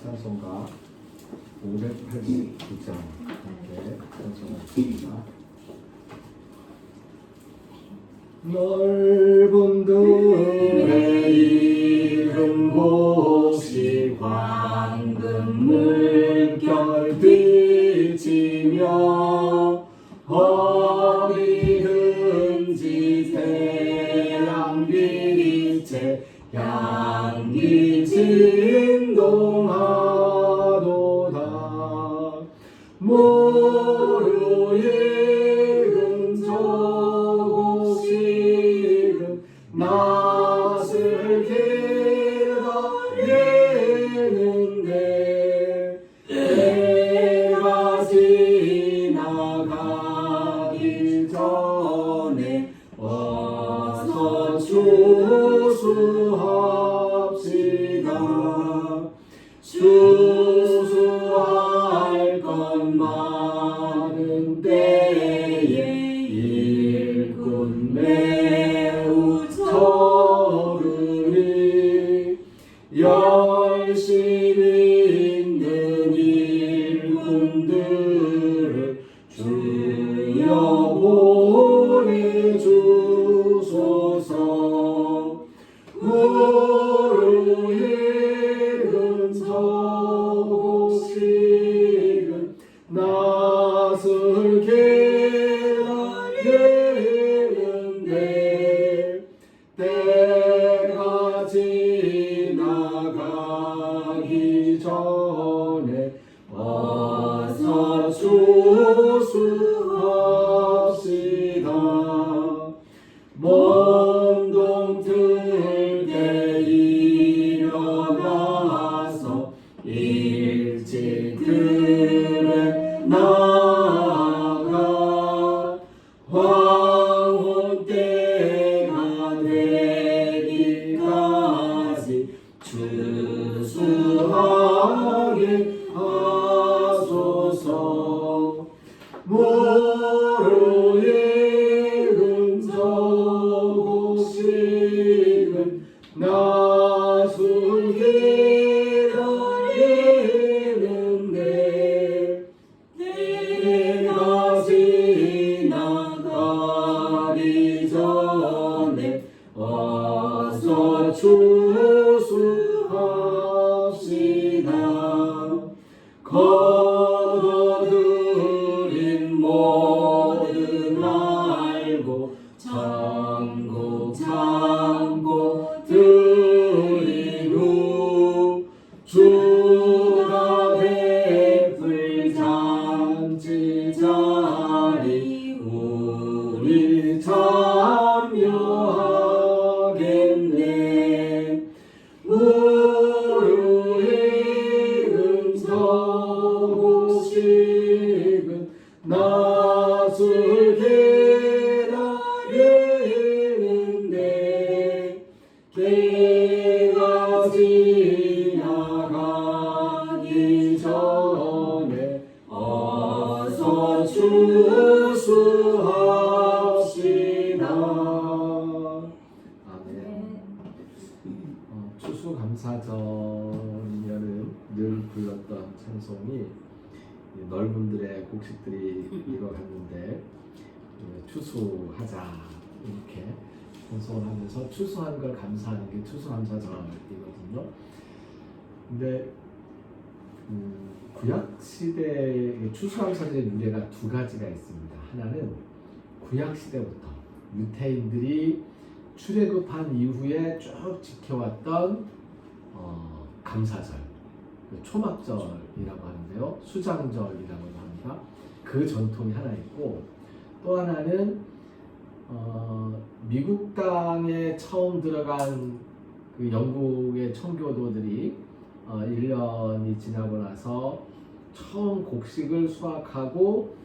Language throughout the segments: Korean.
찬송가 589장 함께 찬송하겠습니다. 넓은 들의 이른 곳이 황금 물결 비치며 허리 흔지 태양 빛에 향기 진동하도다. 모루 익은 조국식은 낯을 기다리는데 때가 지나가기 전에 어서 추수합시다. 추수할 것 많은 때에 일꾼 매우 적으니 열심히 있는 일꾼들을 주여 보내주소서. 무르 익은 저곡식은 낯을 기다리는데 때가 지나가기 전에 어서 추수합시다. 먼동 들때 일어나서 일찍 들에 나가 황혼 때가 되기까지 추수하게 하소서. 무르 익은 저곡식은 낯을 기다리는데 때가 지나가기 전에 어서 추수합시다. 거둬들인 모든 알고 천국 참고 들인 후 주가 베풀 잔치 자리 우리 참여하겠네. 무르 익은 저곡식은 낯을 기다리는데 때가 지나가기 전에 어서 추수합시다. 아멘. 추수감사절이면은 늘 불렀던 찬송이 넓은 들의 곡식들이 익어갔는데 추수하자 이렇게 찬송을 하면서 추수한 걸 감사하는 게 추수감사절이거든요. 근데 구약 시대의 추수감사절의 유래가 두 가지가 있습니다. 하나는 구약 시대부터 유대인들이 출애굽한 이후에 쭉 지켜왔던 감사절, 초막절이라고 하는데요. 수장절이라고 합니다. 그 전통이 하나 있고, 또 하나는 미국 땅에 처음 들어간 그 영국의 청교도들이 1년이 지나고 나서 처음 곡식을 수확하고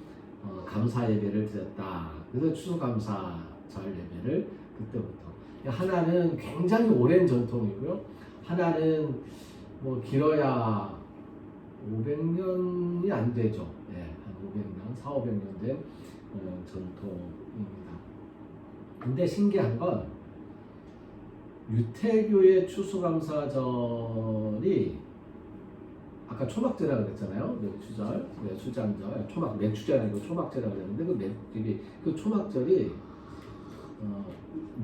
감사 예배를 드렸다. 그래서 추수감사절 예배를 그때부터. 하나는 굉장히 오랜 전통이고요. 하나는 뭐 길어야 500년이 안 되죠. 한 500년, 400~500년 된 전통입니다. 근데 신기한 건 유태교의 추수감사절이 아까 초막제라고 그랬잖아요. 맥추절, 수장절, 맥추절이 아니고 초막제라고 그랬는데 그 초막절이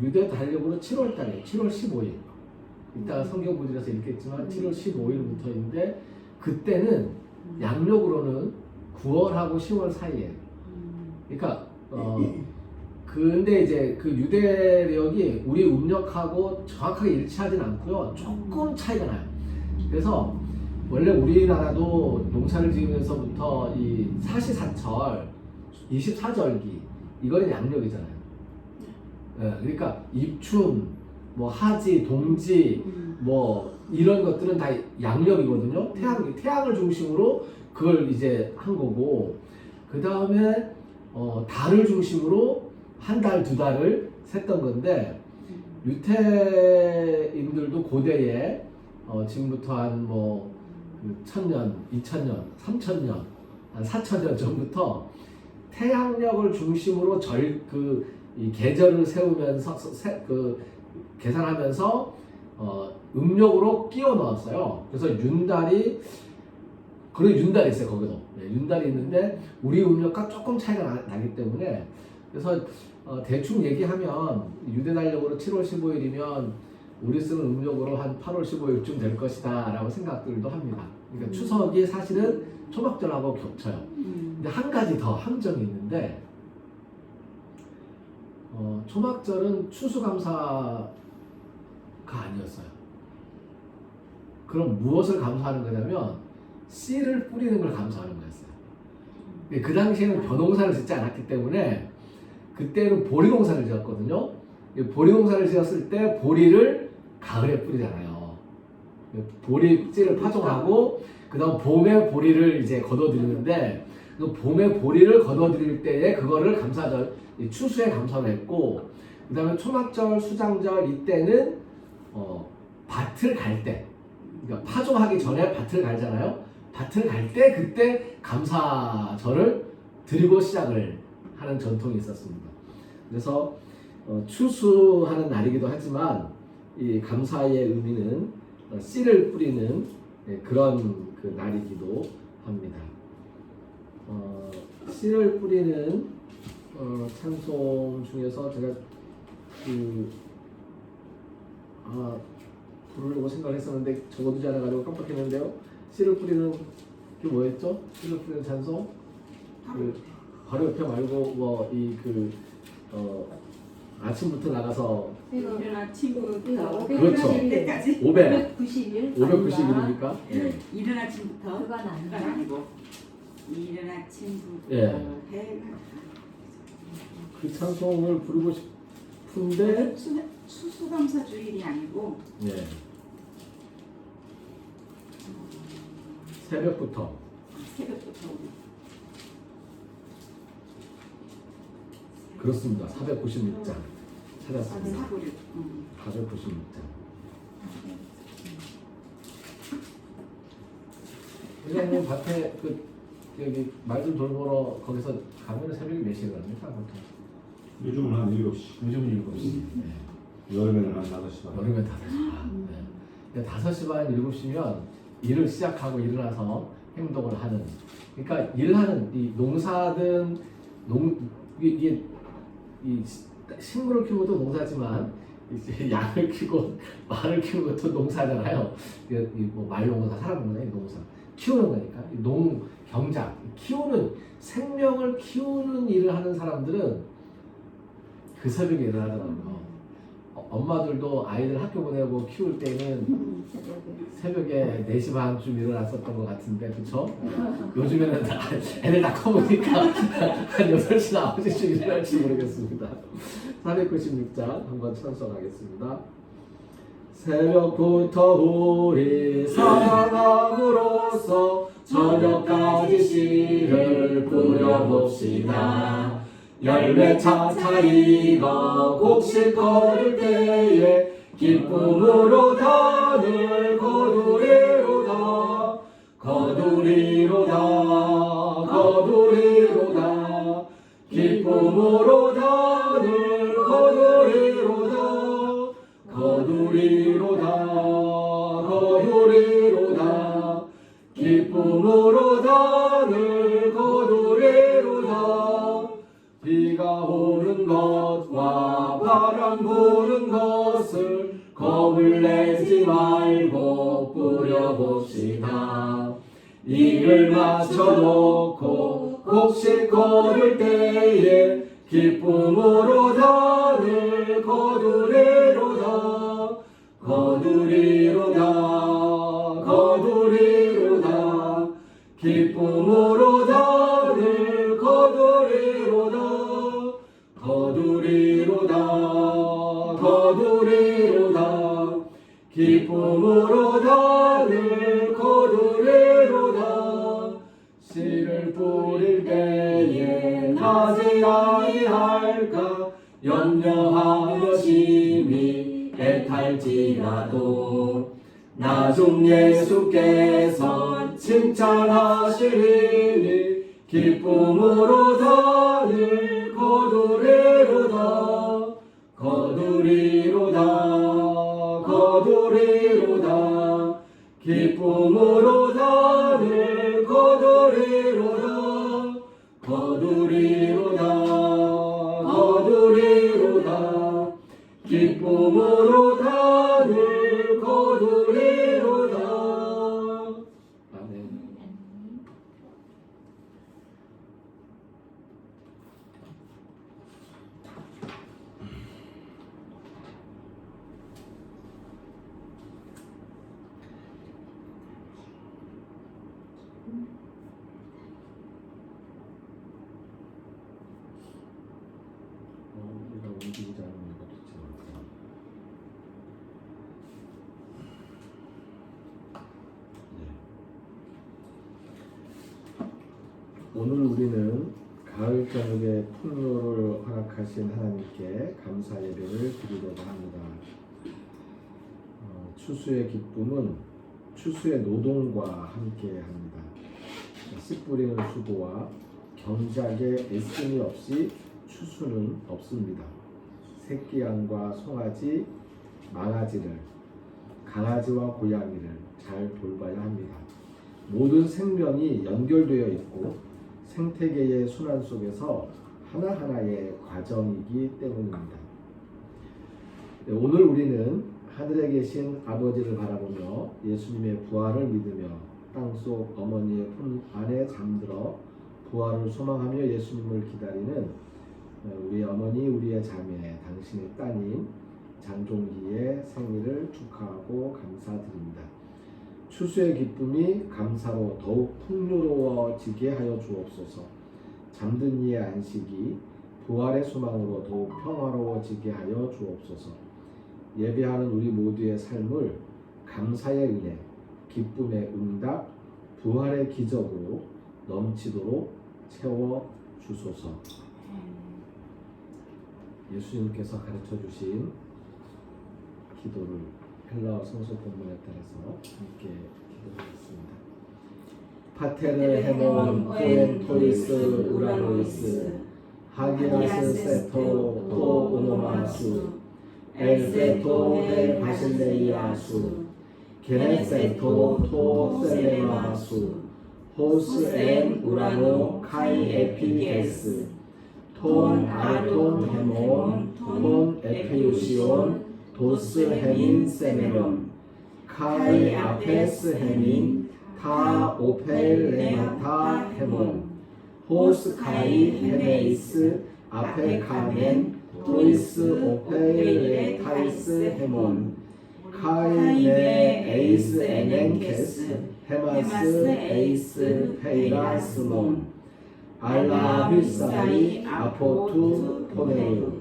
유대 달력으로 7월 달이에요. 7월 15일. 이따가 성경 구절에서 읽겠지만 7월 15일부터인데 그때는 양력으로는 9월하고 10월 사이에. 그러니까 근데 이제 그 유대력이 우리 음력하고 정확하게 일치하진 않고요. 조금 차이가 나요. 그래서 원래 우리나라도 농사를 지으면서부터 이 사시사철, 24절기 이거는 양력이잖아요. 네, 그러니까 입춘, 뭐 하지, 동지, 뭐 이런 것들은 다 양력이거든요. 태양을 중심으로 그걸 이제 한 거고, 그 다음에 달을 중심으로 한 달, 두 달을 셌던 건데, 유태인들도 고대에 지금부터 한 뭐 1000년, 2000년, 3000년, 한 4000년 전부터 태양력을 중심으로 이 계절을 세우면서 계산하면서 음력으로 끼워 넣었어요. 그래서 윤달이 있어요. 거기도 윤달이 있는데 우리 음력과 조금 차이가 나기 때문에 그래서 대충 얘기하면 유대 달력으로 7월 15일이면 우리 쓰는 음력으로 한 8월 15일쯤 될 것이다 라고 생각들도 합니다. 그러니까 추석이 사실은 초막절하고 겹쳐요. 근데 한 가지 더 함정이 있는데 초막절은 추수감사가 아니었어요. 그럼 무엇을 감사하는 거냐면 씨를 뿌리는 걸 감사하는 거였어요. 그 당시에는 벼농사를 짓지 않았기 때문에 그때는 보리농사를 지었거든요. 보리농사를 지었을 때 보리를 가을에 뿌리잖아요. 보리씨를 파종하고 그 다음 봄에 보리를 이제 걷어들이는데 그 봄에 보리를 걷어들일 때에 그거를 감사절, 추수에 감사를 했고 그 다음에 초막절, 수장절 이때는 밭을 갈 때, 그러니까 파종하기 전에 밭을 갈잖아요. 밭을 갈 때 그때 감사절을 드리고 시작을 하는 전통이 있었습니다. 그래서 추수하는 날이기도 하지만 이 감사의 의미는 씨를 뿌리는 그런 그 날이기도 합니다. 씨를 뿌리는 찬송 중에서 제가 부르려고 생각을 했었는데 적어두지 않아가지고 깜빡했는데요. 씨를 뿌리는 게 뭐였죠? 씨를 뿌리는 찬송? 바로 옆에 말고 아침부터 나가서 이른 아침부터 그렇죠. 591입니까? 네. 이른 아침부터 그건 아니야. 아니고 이른 아침부터 예. 그 찬송을 부르고 싶은데 추수감사 주일이 아니고 예. 새벽부터 그렇습니다. 496장 찾았습니다. 496장. 회장님 밭에 여기 말들 돌보러 거기서 가면 새벽에 몇 시에 갑니까? 보통? 요즘은 한 7시. 요즘 7시. 여름에는 한 5시 반. 여름에 5시 반. 네. 5시 반, 7시면 일을 시작하고 일어나서 행동을 하는. 그러니까 일하는 이 농사든 이게 이 식물을 키우는 것도 농사지만 이제 양을 키우고 말을 키우는 것도 농사잖아요. 뭐 말농사, 사람농사, 농사 키우는 거니까 경작 키우는 생명을 키우는 일을 하는 사람들은 그 새벽에 일어나더라고요. 엄마들도 아이들 학교 보내고 키울 때는 새벽에 4시 반쯤 일어났었던 것 같은데, 그쵸? 요즘에는 애들 다 커보니까 한 8시나 9시쯤 일어날지 모르겠습니다. 496장 한번 찬송하겠습니다. 새벽부터 우리 사랑함으로써 저녁까지 씨를 뿌려봅시다. 열매차 차이가 곡식 거둘 때에 기쁨으로 단을 거두리로다. 기쁨으로 단을 거두리로다. 기쁨으로 단을 거두리로다. 비가 오는 것과 바람 부는 것을 겁을 내지 말고 뿌려봅시다. 이를 맞춰놓고 곡식 거둘 때에 기쁨으로 단을 거두리로다. 거두리로다. 거두리로다. 기쁨으로 단을 거두리로다. 거두리로다. 거두리로다. 기쁨으로 단을 거두리로다. 씨를 뿌릴 때에 나지 아니할까 염려하며 심히 애탈지라도 나중 예수께서 칭찬하시리니 기쁨으로 단을 거두리로다. 거두리로다. 거두리로다. 기쁨으로 단을 거두리로다. 거두리로다. 거두리로다. 기쁨으로 단을 거두리로다. 아멘. 우리가 움직이지 않는 것도 있지 않을까. 오늘 우리는 가을 저녁에 풍요를 허락하신 하나님께 감사 예배를 드리려고 합니다. 추수의 기쁨은 추수의 노동과 함께 합니다. 씨 뿌리는 수고와 경작의 애씀이 없이 추수는 없습니다. 새끼 양과 송아지, 망아지를, 강아지와 고양이를 잘 돌봐야 합니다. 모든 생명이 연결되어 있고 생태계의 순환 속에서 하나하나의 과정이기 때문입니다. 오늘 우리는 하늘에 계신 아버지를 바라보며 예수님의 부활을 믿으며 땅속 어머니의 품 안에 잠들어 부활을 소망하며 예수님을 기다리는 우리 어머니, 우리의 자매, 당신의 따님 장종기의 생일을 축하하고 감사드립니다. 추수의 기쁨이 감사로 더욱 풍요로워지게 하여 주옵소서. 잠든 이의 안식이 부활의 소망으로 더욱 평화로워지게 하여 주옵소서. 예배하는 우리 모두의 삶을 감사의 은혜, 기쁨의 응답, 부활의 기적으로 넘치도록 채워 주소서. 예수님께서 가르쳐 주신 기도를 헬라어 성서 본문에 따라서 함께 기도하겠습니다. 파테르 헤몬 오엔 토이스 우라노이스 하기라스 세토 토 오노마수 엘세토 헬 바실레이아수 게네세토 토 셀레마수 호스 엔 우라노 카이 에피게스 톤 아르톤 헤몬 톤 에피우시온 도스 헤민 세메론 카이 아페스 헤민 타 오펠 레마타 헤몬 호스 카이 헤메이스 아페 카멘 토이스 오펠 레타이스 헤몬 카이 네 에이스 에넨케스 헤마스 에이스 페이라스몬 알라 휘사이 아포투 포네루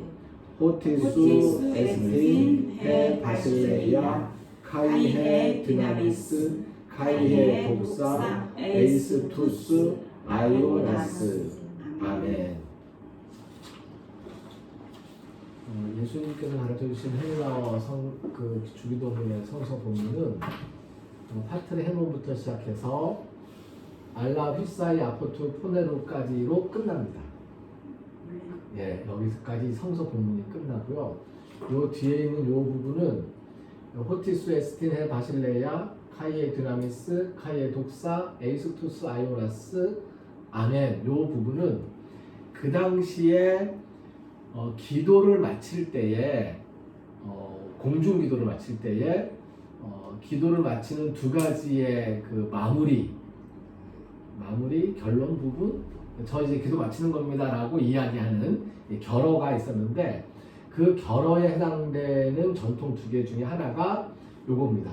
호티수 에스틴 헤 바실레이아 카이헤 디나미스 카이헤 독사 에이스투스 아이오나스. 아멘. 예수님께서 가르쳐 주신 헬라어 주기도문의 성서 본문은 파트르 헤몬부터 시작해서 알라 휘사이 아포투 포네루까지로 끝납니다. 예, 여기서까지 성서 본문이 끝나고요. 요 뒤에 있는 요 부분은 호티수 에스틴 헤 바실레야 카이에 드나미스, 카이에 독사, 에이스투스 아이오라스, 아멘. 요 부분은 그 당시에 기도를 마칠 때에 공중 기도를 마칠 때에 기도를 마치는 두 가지의 그 마무리 결론 부분, 저 이제 기도 마치는 겁니다라고 이야기하는 결어가 있었는데, 그 결어에 해당되는 전통 두 개 중에 하나가 요겁니다.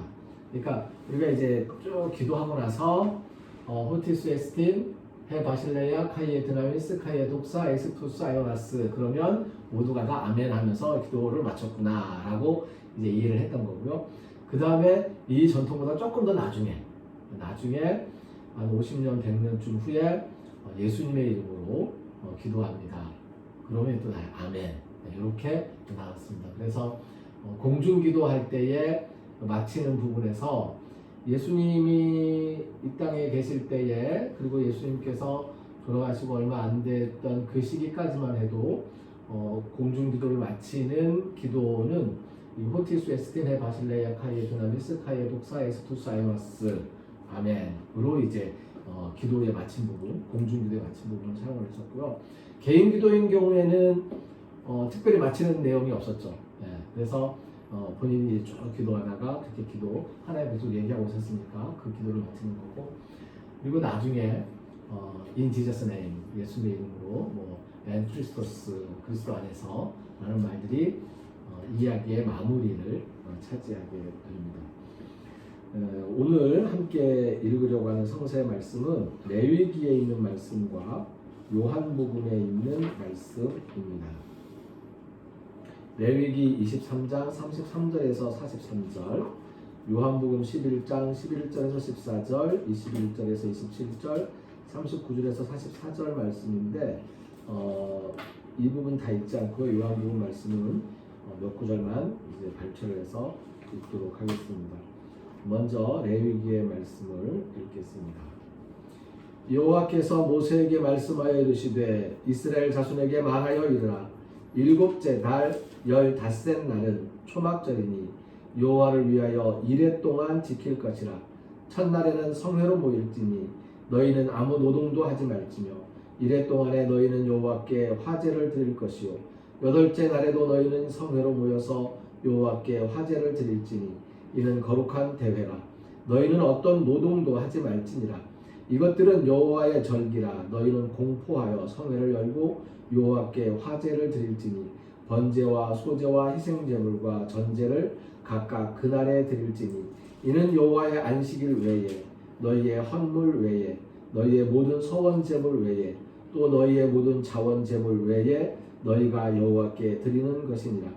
그러니까 우리가 이제 쭉 기도하고 나서 호티스 에스틴 헤 바실레야 카이에 드나미스 카이에 독사 에스투스 아이오나스, 그러면 모두가 다 아멘 하면서 기도를 마쳤구나라고 이제 이해를 했던 거고요. 그 다음에 이 전통보다 조금 더 나중에 한 50년 100년쯤 후에 예수님의 이름으로 기도합니다. 그러면 또 아멘, 이렇게 나왔습니다. 그래서 공중기도할 때에 마치는 부분에서 예수님이 이 땅에 계실 때에, 그리고 예수님께서 돌아가시고 얼마 안 됐던 그 시기까지만 해도 공중기도를 마치는 기도는 이 호티스 에스틴 헤 바실레야 카이에 드나미스 카이에 독사 에스투스 아이오나스 아멘으로 이제 기도에 마친 부분, 공중기도에 마친 부분을 사용을 했었고요. 개인 기도인 경우에는 특별히 마치는 내용이 없었죠. 그래서 본인이 쭉 기도하다가 그렇게 기도 하나님 계속 얘기하고 있었으니까 그 기도를 마치는 거고, 그리고 나중에 in Jesus name, 예수님의 이름으로 and Christos, 그리스도 안에서 라는 말들이 이야기의 마무리를 차지하게 됩니다. 오늘 함께 읽으려고 하는 성서의 말씀은 레위기에 있는 말씀과 요한복음에 있는 말씀입니다. 레위기 23장 33절에서 43절, 요한복음 11장 11절에서 14절, 21절에서 27절, 39절에서 44절 말씀인데, 이 부분 다 읽지 않고 요한복음 말씀은 몇 구절만 이제 발표를 해서 읽도록 하겠습니다. 먼저 레위기의 말씀을 읽겠습니다. 여호와께서 모세에게 말씀하여 이르시되 이스라엘 자손에게 말하여 이르라. 일곱째 달 15셋 날은 초막절이니 여호와를 위하여 이레 동안 지킬 것이라. 첫날에는 성회로 모일지니 너희는 아무 노동도 하지 말지며 이레 동안에 너희는 여호와께 화제를 드릴 것이요 여덟째 날에도 너희는 성회로 모여서 여호와께 화제를 드릴지니 이는 거룩한 대회라. 너희는 어떤 노동도 하지 말지니라. 이것들은 여호와의 절기라. 너희는 공포하여 성회를 열고 여호와께 화제를 드릴지니 번제와 소제와 희생제물과 전제를 각각 그날에 드릴지니 이는 여호와의 안식일 외에 너희의 헌물 외에 너희의 모든 서원제물 외에 또 너희의 모든 자원제물 외에 너희가 여호와께 드리는 것이니라.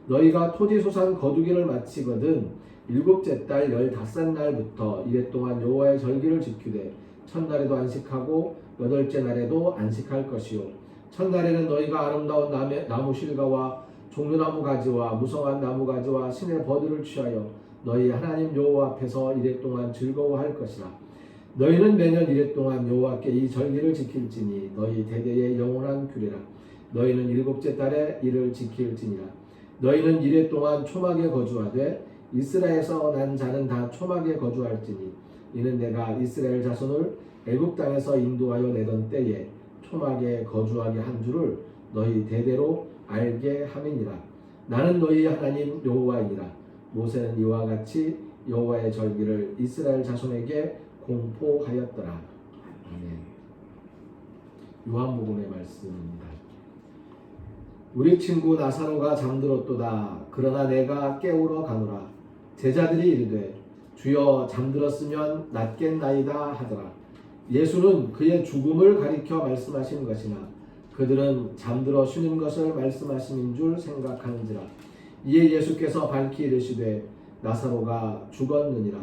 너희가 토지소산 거두기를 마치거든 일곱째 달 15날부터 이래 동안 여호와의 절기를 지키되 첫날에도 안식하고 여덟째 날에도 안식할 것이요 첫날에는 너희가 아름다운 나무 실과와 종려나무 가지와 무성한 나무 가지와 신의 버드를 취하여 너희 하나님 여호와 앞에서 이래 동안 즐거워할 것이라. 너희는 매년 이래 동안 여호와께 이 절기를 지킬지니 너희 대대의 영원한 규례라. 너희는 일곱째 달에 이를 지킬지니라. 너희는 이래 동안 초막에 거주하되 이스라엘에서 난 자는 다 초막에 거주할지니 이는 내가 이스라엘 자손을 애굽 땅에서 인도하여 내던 때에 초막에 거주하게 한 줄을 너희 대대로 알게 함이니라. 나는 너희 하나님 여호와이니라. 모세는 이와 같이 여호와의 절기를 이스라엘 자손에게 공포하였더라. 아멘. 요한복음의 말씀입니다. 우리 친구 나사로가 잠들었도다. 그러나 내가 깨우러 가노라. 제자들이 이르되 주여 잠들었으면 낫겠나이다 하더라. 예수는 그의 죽음을 가리켜 말씀하신 것이나 그들은 잠들어 쉬는 것을 말씀하심인 줄 생각하는지라. 이에 예수께서 밝히 이르시되 나사로가 죽었느니라.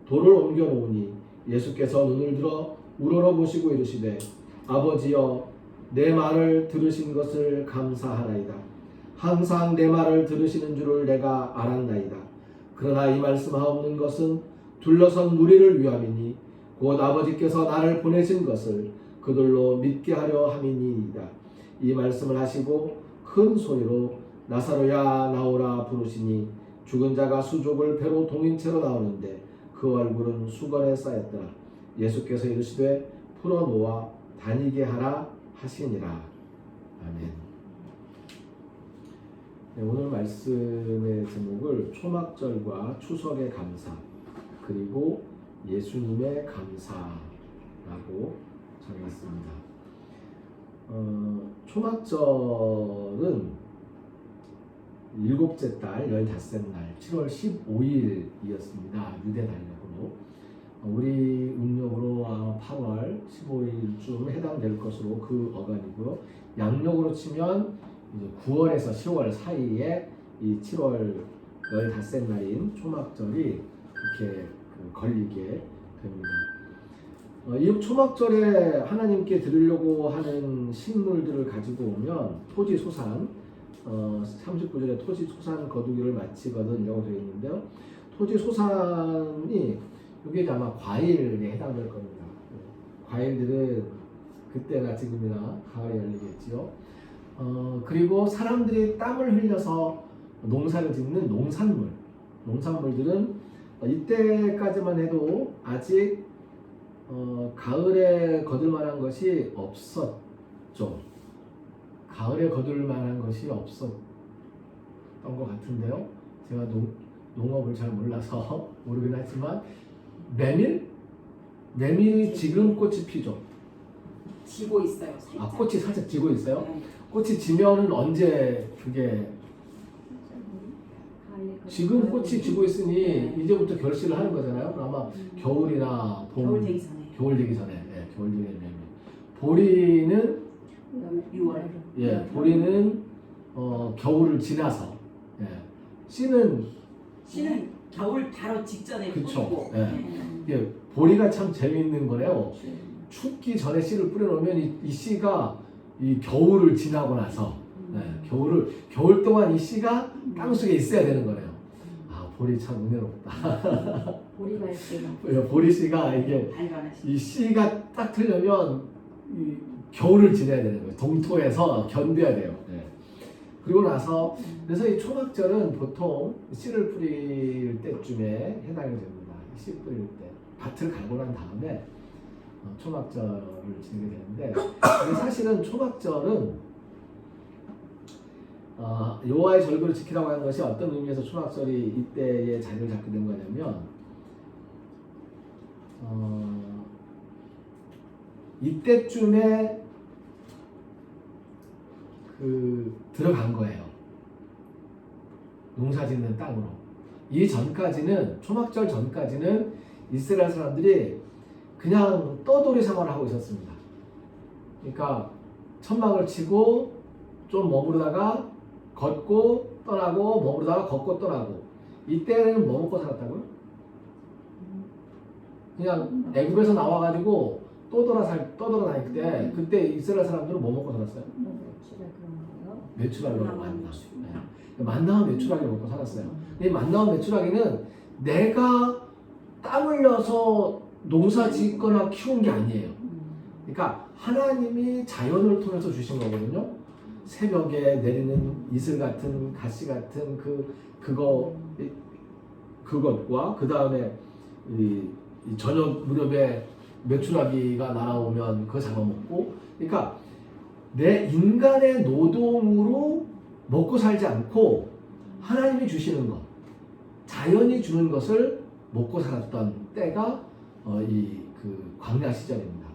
돌을 옮겨 놓으니 예수께서 눈을 들어 우러러 보시고 이르시되 아버지여 내 말을 들으신 것을 감사하나이다. 항상 내 말을 들으시는 줄을 내가 알았나이다. 그러나 이 말씀하옵는 것은 둘러선 무리를 위함이니 곧 아버지께서 나를 보내신 것을 그들로 믿게 하려 함이니이다. 이 말씀을 하시고 큰 소리로 나사로야 나오라 부르시니 죽은 자가 수족을 배로 동인 채로 나오는데 그 얼굴은 수건에 쌓였더라. 예수께서 이르시되 풀어놓아 다니게 하라 하시니라. 아멘. 네, 오늘 말씀의 제목을 초막절과 추석의 감사 그리고 예수님의 감사라고 정했습니다. 초막절은 일곱째 달 15날 7월 15일이었습니다. 유대달력으로 우리 음력으로 8월 15일쯤 해당될 것으로 그 어간이고요. 양력으로 치면 이제 9월에서 10월 사이에 이 7월 15날인 초막절이 이렇게 걸리게 됩니다. 이 초막절에 하나님께 드리려고 하는 식물들을 가지고 오면 토지소산 39절에 토지소산 거두기를 마치거든 이라고 되어 있는데요. 토지소산이 이게 아마 과일에 해당될 겁니다. 과일들은 그때나 지금이나 가을에 열리겠지요. 그리고 사람들이 땀을 흘려서 농사를 짓는 농산물들은 이때까지만 해도 아직 가을에 거둘 만한 것이 없었죠. 가을에 거둘 만한 것이 없었던 것 같은데요. 제가 농업을 잘 몰라서 모르긴 하지만 메밀이 지금 꽃이 피죠. 지고 있어요. 살짝. 꽃이 살짝 지고 있어요. 네. 꽃이 지면은 언제 그게 지금 꽃이 지고 있으니 이제부터 결실을 하는 거잖아요. 그럼 아마 겨울이나 봄, 겨울 되기 전에. 겨울 되기 전에, 네, 겨울 되기 전에. 보리는 6월. 예, 보리는 겨울을 지나서, 예, 씨는 겨울 바로 직전에 그쵸. 뿌리고. 예. 이게 보리가 참 재미있는 거네요. 네. 춥기 전에 씨를 뿌려놓으면 이 씨가 이 겨울을 지나고 나서, 예, 겨울 동안 이 씨가 땅속에 있어야 되는 거네요. 아, 보리 참 은혜롭다. 보리가 있어요. 예, 보리 씨가 이게 발간하시. 이 씨가 딱 틀려면 이 겨울을 지내야 되는 거예요. 동토에서 견뎌야 돼요. 네. 그리고 나서 그래서 이 초막절은 보통 씨를 뿌릴 때쯤에 해당이 됩니다. 씨 뿌릴 때 밭을 갈고 난 다음에 초막절을 지내게 되는데 근데 사실은 초막절은 여호와의 절기를 지키라고 하는 것이 어떤 의미에서 초막절이 이때에 자리를 잡게 된 거냐면 이때쯤에 들어간 거예요. 농사짓는 땅으로. 이 전까지는 초막절 전까지는 이스라엘 사람들이 그냥 떠돌이 생활을 하고 있었습니다. 그러니까 천막을 치고 좀 머무르다가 걷고 떠나고 머무르다가 걷고 떠나고. 이때는 뭐 먹고 살았다고요? 그냥 애굽에서 나와가지고 떠돌아 다닐 때 그때 이스라엘 사람들은 뭐 먹고 살았어요? 메추라기로 만나. 네. 만나와 메추라기 먹고 살았어요. 이 만나와 메추라기는 내가 땀 흘려서 농사 짓거나 키운 게 아니에요. 그러니까 하나님이 자연을 통해서 주신 거거든요. 새벽에 내리는 이슬 같은 가시 같은 그것과 그 다음에 이 저녁 무렵에 메추라기가 날아오면 그거 잡아먹고, 그러니까 내 인간의 노동으로 먹고 살지 않고 하나님이 주시는 것, 자연이 주는 것을 먹고 살았던 때가 그 광야 시절입니다.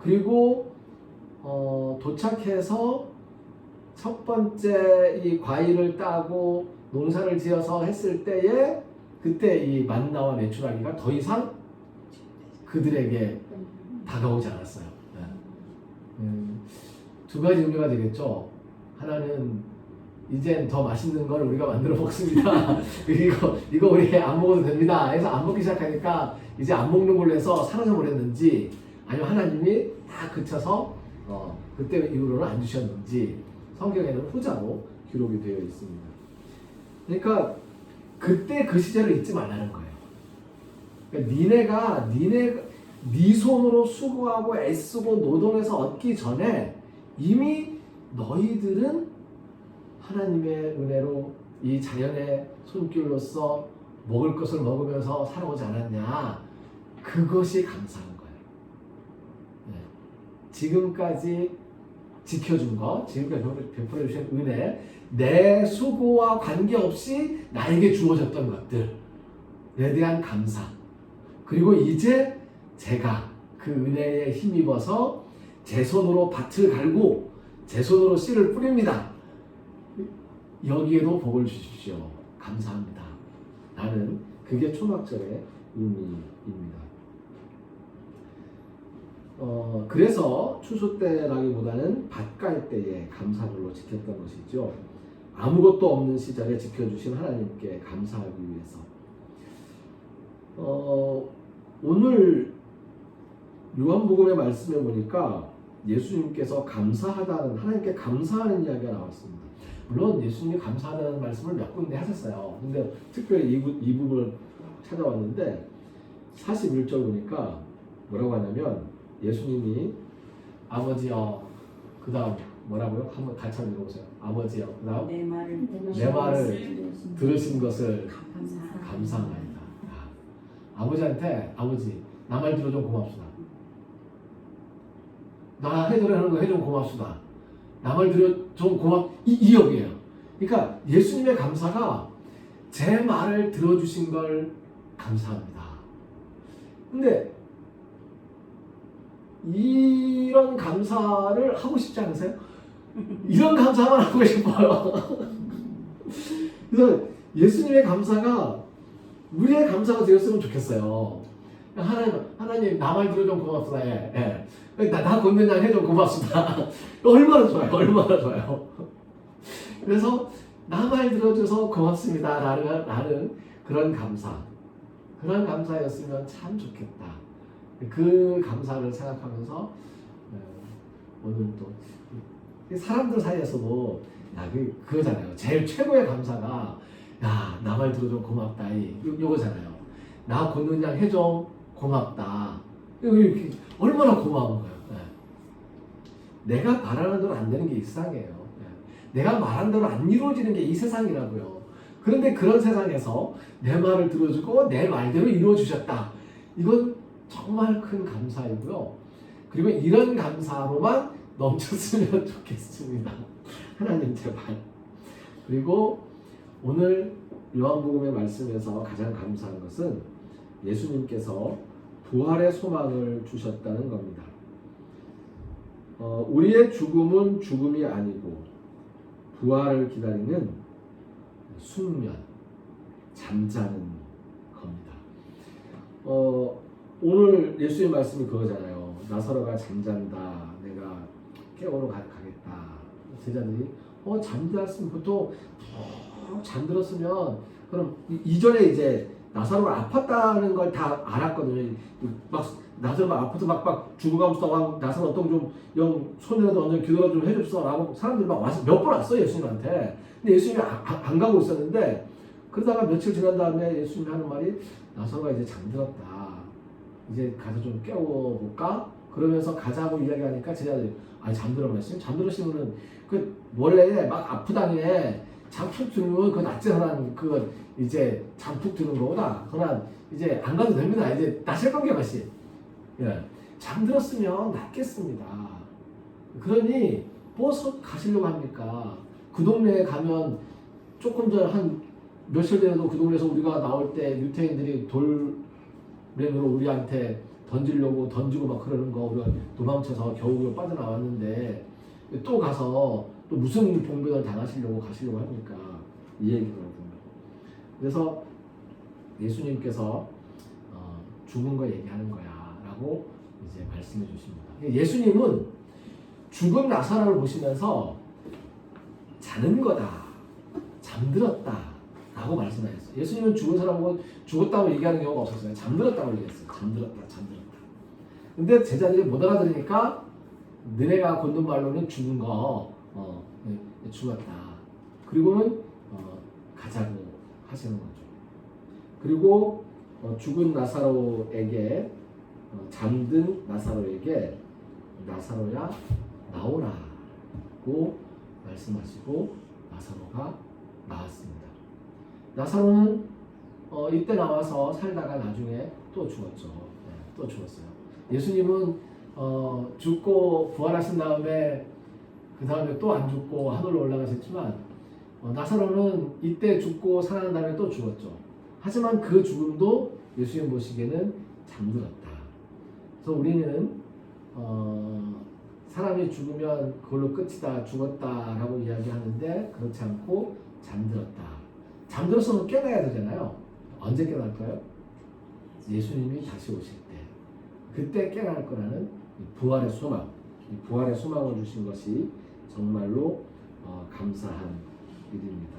그리고 도착해서 첫 번째 이 과일을 따고 농사를 지어서 했을 때에 그때 이 만나와 메추라기가 더 이상 그들에게 다가오지 않았어요. 두 가지 의미가 되겠죠. 하나는 이젠 더 맛있는 걸 우리가 만들어 먹습니다. 이거 우리 안 먹어도 됩니다. 해서 안 먹기 시작하니까 이제 안 먹는 걸로 해서 사라져 버렸는지, 아니면 하나님이 다 그쳐서 그때 이후로는 안 주셨는지 성경에는 후자로 기록이 되어 있습니다. 그러니까 그때 그 시절을 잊지 말라는 거예요. 그러니까 네 손으로 수고하고 애쓰고 노동해서 얻기 전에 이미 너희들은 하나님의 은혜로 이 자연의 손길로서 먹을 것을 먹으면서 살아오지 않았냐? 그것이 감사한 거예요. 네. 지금까지 지켜준 것, 지금까지 베풀어 주신 은혜, 내 수고와 관계없이 나에게 주어졌던 것들에 대한 감사. 그리고 이제 제가 그 은혜에 힘입어서 제 손으로 밭을 갈고 제 손으로 씨를 뿌립니다. 여기에도 복을 주십시오. 감사합니다. 나는 그게 초막절의 의미입니다. 그래서 추수 때라기보다는 밭 갈 때에 감사절로 지켰던 것이죠. 아무것도 없는 시절에 지켜주신 하나님께 감사하기 위해서. 오늘 요한복음의 말씀에 보니까 예수님께서 감사하다는, 하나님께 감사하는 이야기가 나왔습니다. 물론 예수님이 감사하다는 말씀을 몇 군데 하셨어요. 근데 특별히 이 부분을 찾아왔는데 41절 보니까 뭐라고 하냐면 예수님이 아버지여, 그 다음 뭐라고요? 한번 같이 한번 읽어보세요. 아버지여, 그 다음 내 말을 내 말을 들으신 것을 감사합니다. 감사합니다. 아버지한테 아버지 나 말 들어줘 고맙습니다. 나 해드리는 거 해줘 고맙습니다. 나 말 들어 좀 이 여기에요. 그러니까 예수님의 감사가 제 말을 들어주신 걸 감사합니다. 근데 이런 감사를 하고 싶지 않으세요? 이런 감사만 하고 싶어요. 그래서 예수님의 감사가 우리의 감사가 되었으면 좋겠어요. 하나님 나 말 들어 좀 고맙습니다. 나 걷는 양 해줘 고맙습니다. 얼마나 좋아요. 얼마나 좋아요. 그래서 나 말 들어줘서 고맙습니다. 라는 그런 감사. 그런 감사였으면 참 좋겠다. 그 감사를 생각하면서 오늘 또 사람들 사이에서도 그거잖아요. 제일 최고의 감사가 나 말 들어줘 고맙다. 요거잖아요. 나 걷는 양 해줘 고맙다. 얼마나 고마운 거예요. 내가 바라는 대로 안 되는 게 이 세상이에요. 내가 말한 대로 안 이루어지는 게 이 세상이라고요. 그런데 그런 세상에서 내 말을 들어주고 내 말대로 이루어주셨다. 이건 정말 큰 감사이고요. 그리고 이런 감사로만 넘쳤으면 좋겠습니다. 하나님 제발. 그리고 오늘 요한복음의 말씀에서 가장 감사한 것은 예수님께서 부활의 소망을 주셨다는 겁니다. 우리의 죽음은 죽음이 아니고 부활을 기다리는 숙면, 잠자는 겁니다. 오늘 예수의 말씀이 그거잖아요. 나사로가 잠잔다. 내가 깨우러 가겠다. 제자들이 잠들었으면 보통 잠들었으면 그럼 이전에 이제 나사로가 아팠다는 걸 다 알았거든요. 막 나사로가 아파서 막 죽어가면서 나사로 어떤 좀 손이라도 얹어 기도라 좀 해줍시다라고 사람들이 막 와서 몇 번 왔어요 예수님한테. 근데 예수님이 안 가고 있었는데 그러다가 며칠 지난 다음에 예수님이 하는 말이 나사로가 이제 잠들었다. 이제 가서 좀 깨워볼까? 그러면서 가자고 이야기하니까 제자들이 잠들어 말씀? 잠들으시면은 그 원래 막 아프다니 잠푹 들면 그 낫지 흔한 그 이제 잠푹 드는 거보다 흔한 이제 안 가도 됩니다. 이제 나실 관계 맛이 잠들었으면 낫겠습니다. 그러니 뭐 가시려고 합니까? 그 동네에 가면 조금 전 한 며칠 전에도 그 동네에서 우리가 나올 때 유태인들이 돌맨으로 우리한테 던지고 막 그러는 거 우리가 도망쳐서 겨우 빠져나왔는데 또 가서 또 무슨 봉변을 당하시려고 가시려고 합니까? 이 얘기거든요. 그래서 예수님께서 죽은 거 얘기하는 거야 라고 이제 말씀해 주십니다. 예수님은 죽은 나사로를 보시면서 자는 거다, 잠들었다 라고 말씀하셨어요. 예수님은 죽은 사람하고 죽었다고 얘기하는 경우가 없었어요. 잠들었다고 얘기했어요. 잠들었다. 근데 제자들이 못 알아들으니까 너네가 걷는 말로는 죽은 거 죽었다. 그리고는 가자고 하시는 거죠. 그리고 죽은 나사로에게 잠든 나사로에게 나사로야 나오라고 말씀하시고 나사로가 나왔습니다. 나사로는 이때 나와서 살다가 나중에 또 죽었죠. 네, 또 죽었어요. 예수님은 죽고 부활하신 다음에 그 다음에 또 안 죽고 하늘로 올라가셨지만 나사로는 이때 죽고 살아난 다음에 또 죽었죠. 하지만 그 죽음도 예수님 보시기에는 잠들었다. 그래서 우리는 사람이 죽으면 그걸로 끝이다, 죽었다라고 이야기하는데 그렇지 않고 잠들었다. 잠들었으면 깨어나야 되잖아요. 언제 깨어날까요? 예수님이 다시 오실 때. 그때 깨어날 거라는 이 부활의 소망. 이 부활의 소망을 주신 것이 정말로 감사한 일입니다.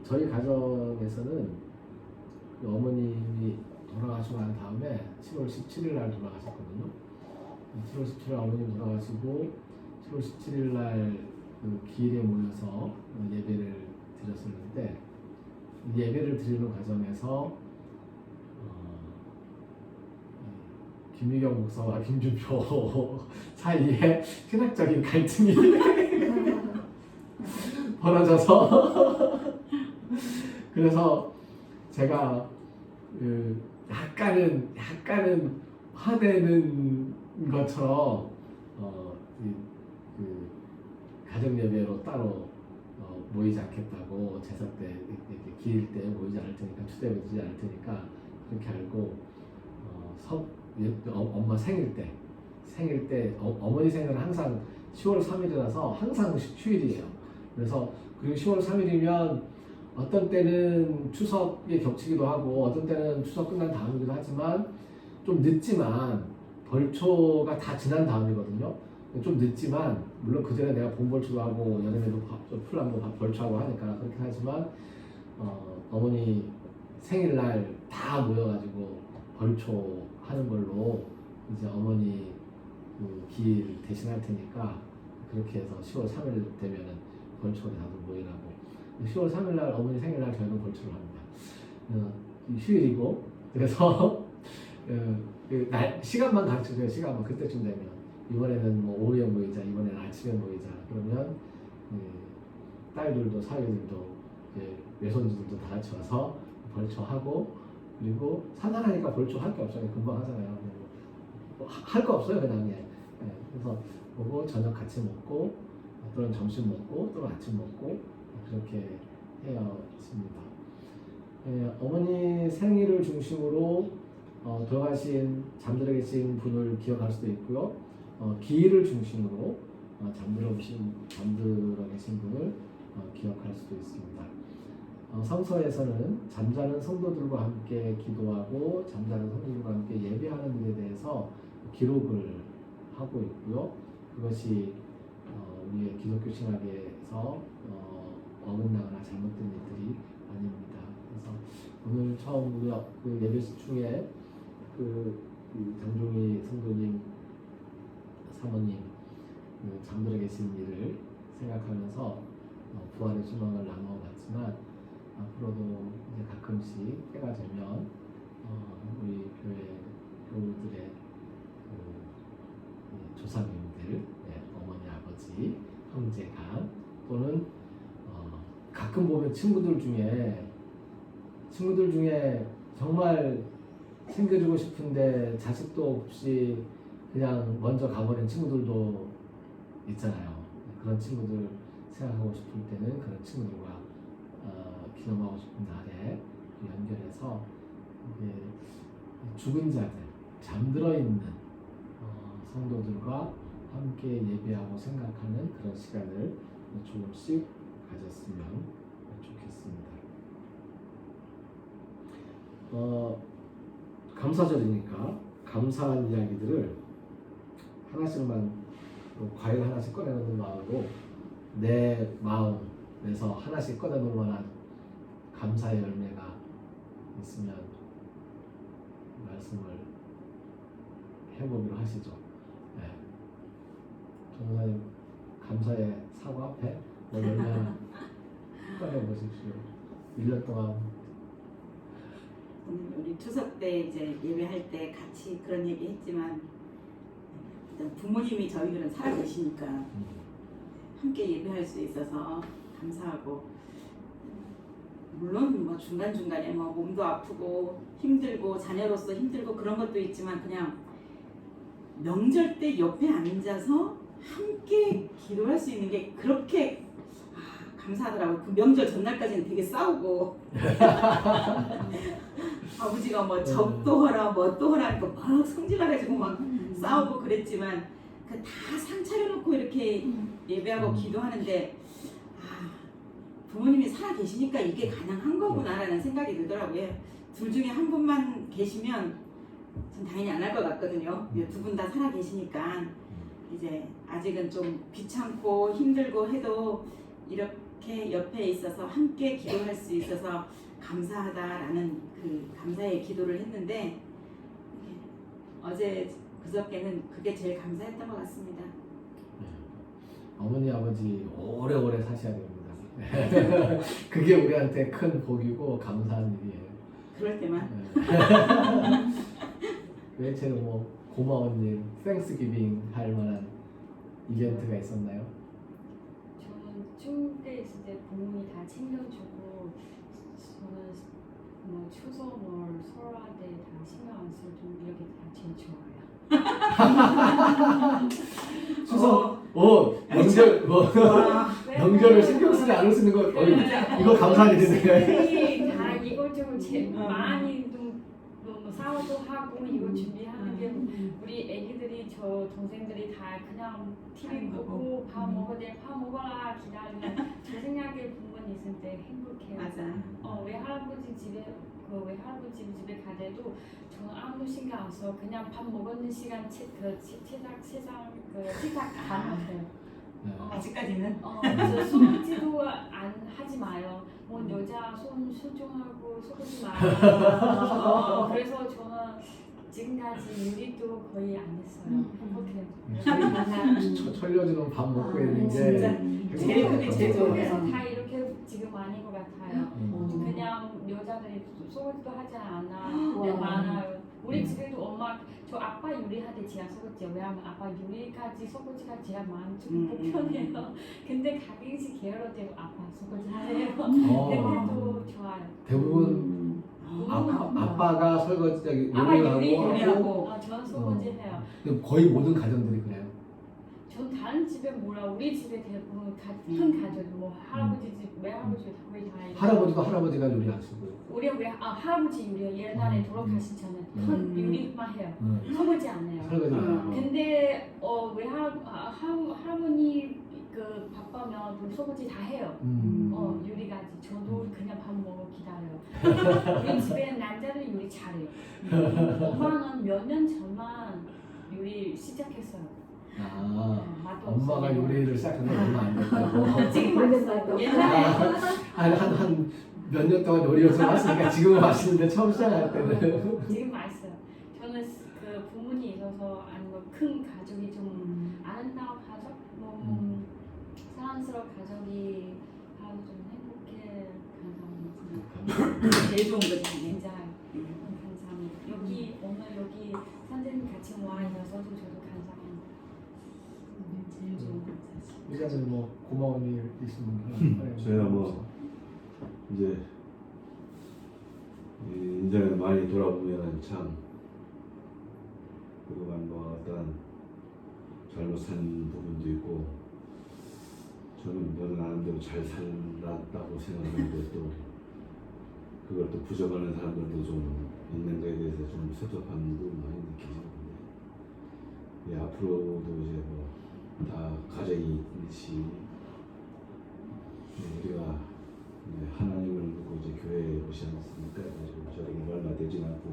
저희 가정에서는 그 어머님이 돌아가시고 난 다음에 7월 17일 날 돌아가셨거든요. 7월 17일 어머님 돌아가시고 7월 17일 날그 기일에 모여서 예배를 드렸었는데 예배를 드리는 과정에서 김유경 목사와 김준표 사이에 신학적인 갈등이 벌어져서 그래서 제가 약간은 화내는 것처럼 그 가정 예배로 따로 모이지 않겠다고 제사 때 이렇게 기일 때 모이지 않을 테니까 추대에 모이지 않을 테니까 그렇게 알고 엄마 생일 때 어머니 생일은 항상 10월 3일이라서 항상 휴일이에요. 그래서 그리고 10월 3일이면 어떤 때는 추석에 겹치기도 하고 어떤 때는 추석 끝난 다음이기도 하지만 좀 늦지만 벌초가 다 지난 다음이거든요. 좀 늦지만 물론 그 전에 내가 봄벌초도 하고 여름에도 풀나무 벌초하고 하니까 그렇게 하지만 어머니 생일날 다 모여가지고 벌초 하는 걸로 이제 어머니 그 기일 대신할 테니까 그렇게 해서 10월 3일 되면은 벌초를 다들 모이라고 10월 3일날 어머니 생일날 저희는 벌초를 합니다. 휴일이고 그래서 시간만 가르쳐줘요. 시간만 그때쯤 되면 이번에는 뭐 오후에 모이자 이번에는 아침에 모이자 그러면 딸들도 사위들도 외손주들도 다 같이 와서 벌초하고 그리고 산란하니까 벌초 할 게 없어요. 금방 하잖아요. 할 거 없어요 그냥. 그래서 보고 저녁 같이 먹고 또는 점심 먹고 또는 아침 먹고 그렇게 해야 있습니다. 어머니 생일을 중심으로 돌아가신 잠들어 계신 분을 기억할 수도 있고요. 기일을 중심으로 잠들어 계신 분을 기억할 수도 있습니다. 성서에서는 잠자는 성도들과 함께 기도하고 잠자는 성도들과 함께 예배하는 일에 대해서 기록을 하고 있고요. 그것이 우리의 기독교 신학에서 어긋나거나 잘못된 일들이 아닙니다. 그래서 오늘 처음 우리 그 예배 중에 장종희 성도님 사모님 잠들어 계신 일을 생각하면서 부활의 소망을 나누어봤지만 앞으로도 이제 가끔씩 때가 되면 우리 교회 교우들의 조상님들, 어머니, 아버지, 형제가 또는 가끔 보면 친구들 중에 정말 챙겨주고 싶은데 자식도 없이 그냥 먼저 가버린 친구들도 있잖아요. 그런 친구들 생각하고 싶을 때는 그런 친구들과 기념하고 싶은 날에 연결해서 죽은 자들, 잠들어 있는 성도들과 함께 예배하고 생각하는 그런 시간을 조금씩 가졌으면 좋겠습니다. 감사절이니까 감사한 이야기들을 하나씩만 과일 하나씩 꺼내놓는 마음으로 내 마음에서 하나씩 꺼내놓을 만한 감사의 열매가 있으면 말씀을 해보기로 하시죠. 네. 전도사님 감사의 사과 앞에 열매 하나 꺼내보십시오. 1년 동안 우리 추석 때 이제 예배할 때 같이 그런 얘기 했지만 일단 부모님이 저희들은 살아계시니까 함께 예배할 수 있어서 감사하고 물론 뭐 중간중간에 뭐 몸도 아프고 힘들고 자녀로서 힘들고 그런 것도 있지만 그냥 명절 때 옆에 앉아서 함께 기도할 수 있는 게 그렇게 감사하더라고요. 그 명절 전날까지는 되게 싸우고 아버지가 뭐 접도 하라 뭣도 하라 하니까 막 성질나가지고 막 싸우고 그랬지만 그 다 상 차려놓고 이렇게 예배하고 기도하는데 부모님이 살아 계시니까 이게 가능한 거구나라는 생각이 들더라고요. 둘 중에 한 분만 계시면 전 당연히 안 할 것 같거든요. 두 분 다 살아 계시니까 이제 아직은 좀 귀찮고 힘들고 해도 이렇게 옆에 있어서 함께 기도할 수 있어서 감사하다라는 그 감사의 기도를 했는데 어제 그저께는 그게 제일 감사했던 것 같습니다. 어머니 아버지 오래오래 사셔야 됩니다. 그게 우리한테 큰 복이고 감사한 일이에요. 그럴 때만 외체로 뭐 고마운 일, 땡스기빙 할 만한 이벤트가 있었나요? 저는 중국에 있을 때 부모님이 다 챙겨주고 저는 뭐 추석 뭐 설날 때 다 신경 안 쓰고 좀 이렇게 다 제일 좋아요. 추석, 명절, 명절을 신경 쓰지 않을 수 있는 거, 이거 감사한 일이네요. 다 이것저것 많이 좀 싸워도 하고 이거 준비하는 게 우리 애기들이 저 동생들이 다 그냥 TV 보고 밥 먹어야 돼, 밥 먹어라 기다리면 저 생각에 부모님 있을 때 행복해요. 맞아. 외할아버지 집에 외할아버지 집에 갈 때도 저는 아무 신경 안 써. 그냥 밥 먹는 시간 식탁 안 먹어요. 아직까지는 그래서 소금지도 안 하지 마요. 뭐 여자 손 소중하고 속지 마요. 그래서 저는 지금까지 요리도 거의 안 했어요. 행복해요. 철려주는 밥 먹고 있는 게 진짜 제일 그게 제일 좋아요. 그래서 다 이렇게 지금 아닌 것 같아요. 그냥 여자들이 소금도 하지 않아. 많아요. 우리 집에도 엄마 저 아빠 요리할 때 제가 설거지 왜냐면 아빠 요리까지 설거지가 제가 많이 좀 불편해요. 근데 가끔씩 게으를 때도 아빠 설거지 하래요. 그때도 좋아요. 대부분 아빠가 설거지 아빠 요리를 하고 저는 설거지 해요. 거의 모든 가정들이 그래요. 전 다른 집에 몰라. 우리 집에 대부분 큰 가족 뭐 할아버지 집 외할아버지 거의 다 해요. 할아버지도 할아버지가 요리하시고 우리 할아버지 요리 옛날에 돌아가신 전에 요리만 해요. 설거지 안 해요. 설거지 안 하고. 근데 할아버니 그 바쁘면 좀 설거지 다 해요. 요리까지. 저도 그냥 밥 먹고 기다려요. 우리 집에 남자들 요리 잘해요. 엄마는 몇 년 전만 요리 시작했어요. 맛도 엄마가 없어요. 요리를 시작한 지 얼마 안 됐다고. 지금 맛있어요. 옛날에 한 몇 년 동안 요리 연습을 했으니까 지금은 맛있는데 처음 시작할 때는 지금 맛있어요. 저는 그 부모님 있어서 아니면 큰 가족이 좀 아름다운 가족, 사랑스러운 가족이 바로 좀 행복해 감사합니다. 제일 좋은 거지. 진짜 감사합니다. 여기 오늘 여기 선생님 같이 와 있어서 저도 감사합니다. 제일 좋은 거. 이제는 뭐 고마운 일 있으면 저희가 뭐 이제 인생을 많이 돌아보면 참 그동안 뭐 어떤 잘못 산 부분도 있고 저는 나름대로 잘 살았다고 생각하는데 또 그걸 또 부정하는 사람들도 좀 있는 거에 대해서 좀 섭섭함도 많이 느끼시는데 앞으로도 이제 뭐 다 가정이 있듯이 우리가 하나님을 믿고 이제 교회에 오지 않습니까? 그래서 저에게 얼마 되진 않고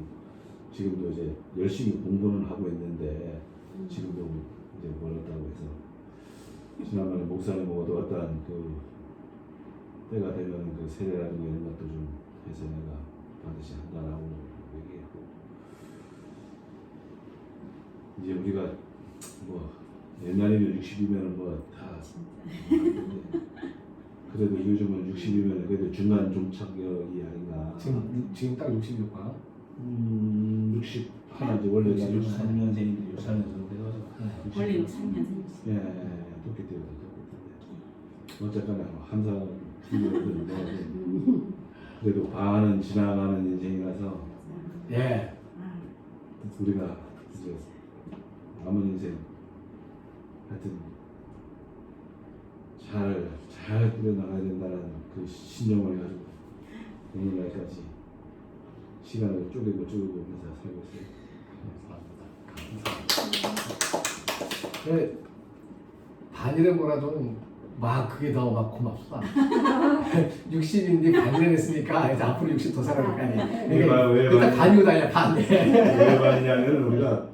지금도 이제 열심히 공부는 하고 있는데 지금도 이제 멀었다고 해서 지난번에 목사님하고도 어떠한 그 때가 되면 그 세례라든가 이런 것도 좀 해서 내가 반드시 한다라고 얘기했고 이제 우리가 뭐 옛날에는 60이면 뭐 다 그래도 요즘은 60이면 그래도 중간 종착역이 아닌가. 지금 딱 66가 60 하나 이제 원래 63년생인데 64년생 돼가지고 원래 63년생. 예, 똑기 때부터 똑기 때. 어쨌거나 한 사람 그래도 반은 지나가는 인생이라서 예. 우리가 이제 남은 인생 하여튼 잘 꾸려나가야 된다는 그 신념을 가지고 오늘날까지 시간을 쪼개고 오면서 살고 있어요. 감사합니다. 네, 반일에 뭐라도 막 그게 더 막 고맙다. 60인데 반일 했으니까 이제 앞으로 60 더 살아갈 거 아니야. 왜 일단 반이고 다냐 반. 왜 반이냐면 우리가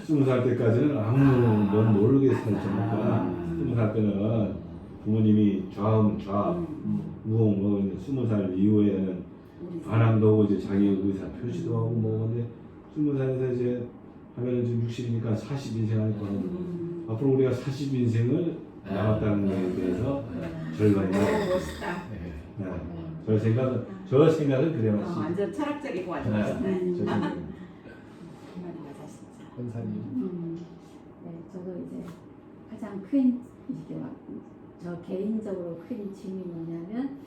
20살 때까지는 아무런 모르게 살잖아. 20살 때는 부모님이 좌우면 우엉 뭐 20살 이후에는 반항도 오고 이제 자기 의사 표시도 하고 뭐 근데 20살에서 이제 하면은 지금 60이니까 40인생 하니까 앞으로 우리가 40인생을 남았다는 거에 대해서 절반이 멋있다. 저 생각은 그래요. 완전 철학적이고 완전 네. 멋있다. 저 생각은. 정말 맞아 진짜. 권사님. 네, 저도 이제 가장 큰 이게 저 개인적으로 큰 짐이 뭐냐면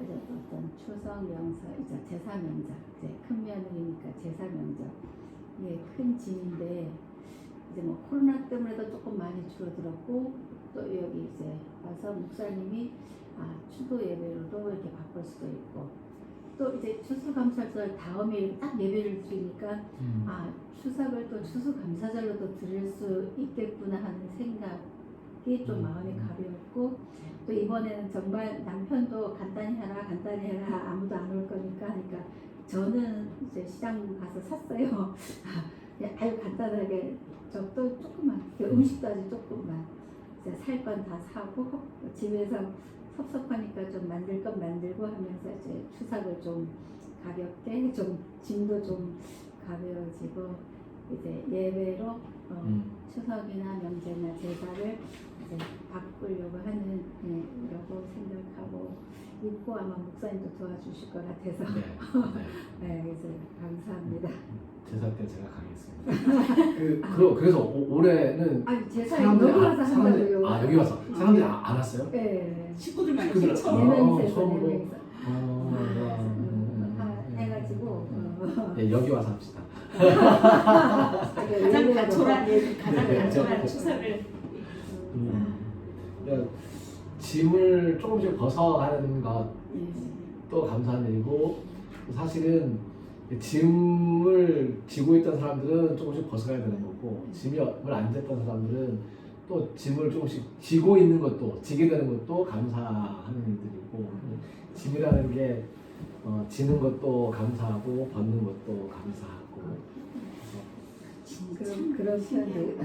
이제 어떤 추석 명절, 이제 제사 명절, 이제 큰 며느리니까 제사 명절 이게 큰 짐인데 이제 뭐 코로나 때문에도 조금 많이 줄어들었고 또 여기 이제 와서 목사님이 추도 예배로도 이렇게 바꿀 수도 있고 또 이제 추수감사절 다음에 딱 예배를 드리니까 추석을 또 추수감사절로도 드릴 수 있겠구나 하는 생각이 좀 마음이 가벼웠고 또 이번에는 정말 남편도 간단히 해라 아무도 안 올 거니까 하니까 저는 이제 시장 가서 샀어요. 아주 간단하게 저도 조금만 음식도 아주 조금만 이제 살 건 다 사고 집에서 섭섭하니까 좀 만들 건 만들고 하면서 이제 추석을 좀 가볍게 좀 짐도 좀 가벼워지고 이제 예배로 추석이나 명제나 제사를 이제 바꾸려고 하는 라고 생각하고 있고 아마 목사님도 도와주실 것 같아서 네, 그래서 감사합니다. 제사 때 제가 가겠습니다. 그래서 올해는 아니 제사 사람들이 여기 와서 한다고요. 여기 와서 사람들이 안 왔어요? 네. 식구들만 식구들. 이렇게 네 명이서 처음으로. 네 명이서 해가지고 네, 여기 와서 합시다. 가장 간절한 추석을 짐을 조금씩 벗어가는 것도 감사한 일이고 사실은 짐을 지고 있던 사람들은 조금씩 벗어가야 되는 거고 짐을 안 졌던 사람들은 또 짐을 조금씩 지고 있는 것도 지게 되는 것도 감사하는 일들이고 짐이라는 게 지는 것도 감사하고 벗는 것도 감사하고 그런 표현도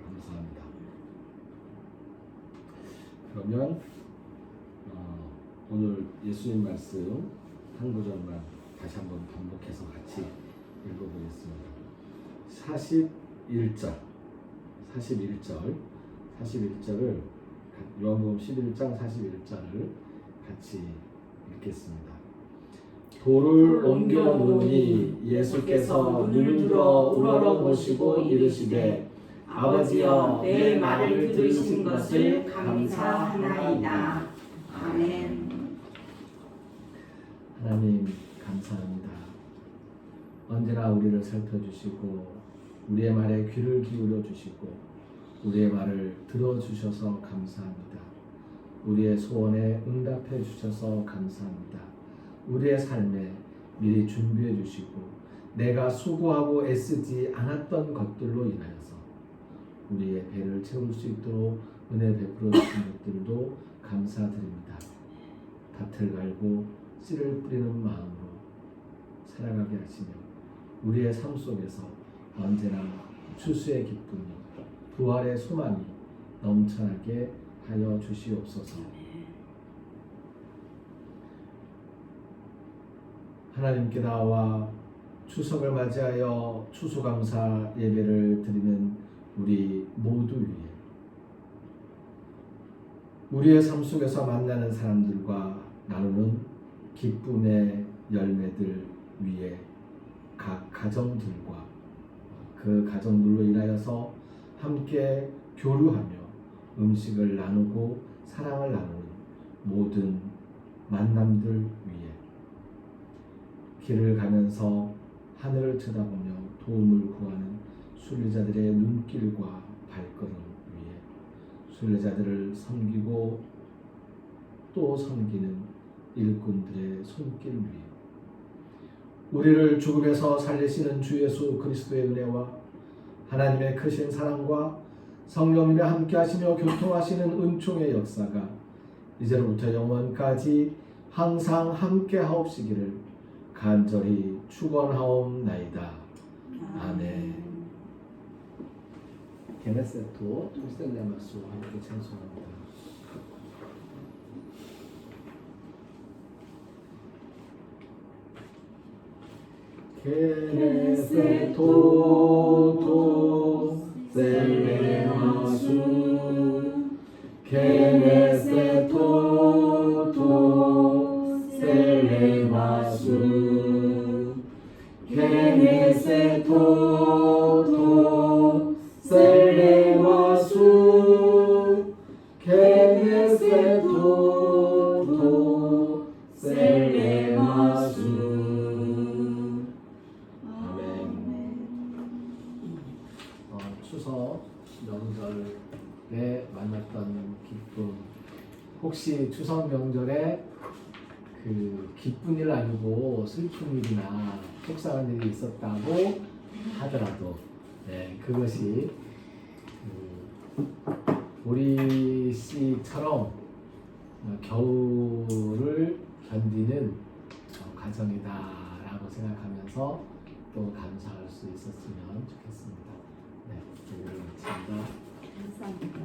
감사합니다. 그러면 오늘 예수님 말씀 한 구절만 다시 한번 반복해서 같이 읽어보겠습니다. 41절을 요한복음 11장 41절을 같이 읽겠습니다. 돌을 옮겨 놓으니 예수께서 눈을 들어 우러러보시고 이르시되 아버지여 내 말을 들으신 것을 감사하나이다. 아멘. 하나님 감사합니다. 언제나 우리를 살펴주시고 우리의 말에 귀를 기울여 주시고 우리의 말을 들어주셔서 감사합니다. 우리의 소원에 응답해 주셔서 감사합니다. 우리의 삶에 미리 준비해 주시고 내가 수고하고 애쓰지 않았던 것들로 인하여서 우리의 배를 채울 수 있도록 은혜 베풀어 주신 것들도 감사드립니다. 밭을 갈고 씨를 뿌리는 마음으로 살아가게 하시며 우리의 삶 속에서 언제나 추수의 기쁨이 부활의 소망이 넘쳐나게 하여 주시옵소서. 하나님께 나와 추석을 맞이하여 추수감사 예배를 드리는 우리 모두 위에 우리의 삶 속에서 만나는 사람들과 나누는 기쁨의 열매들 위에 각 가정들과 그 가정들로 인하여서 함께 교류하며 음식을 나누고 사랑을 나누는 모든 만남들 위에 길을 가면서 하늘을 쳐다보며 도움을 구하는 순례자들의 눈길과 발걸음 위에 순례자들을 섬기고 또 섬기는 일꾼들의 손길 위에 우리를 죽음에서 살리시는 주 예수 그리스도의 은혜와 하나님의 크신 사랑과 성령님의 함께 하시며 교통하시는 은총의 역사가 이제로부터 영원까지 항상 함께 하옵시기를 간절히 축원하옵나이다. 아멘. 게네세토 토스텔레마스 함께 찬송합니다. 게네세토 셀레마수 게네세토 셀레마수 게네세토 셀레마수 게네세토 셀레마수. 추석 명절에 만났던 기쁨, 혹시 추석 명절에 그 기쁜 일 아니고 슬픈 일이나 속상한 일이 있었다고 하더라도 그것이 보리 씨처럼 겨울을 견디는 가정이다라고 생각하면서 또 감사할 수 있었으면 좋겠습니다. 네, 기도를 마칩니다. 감사합니다.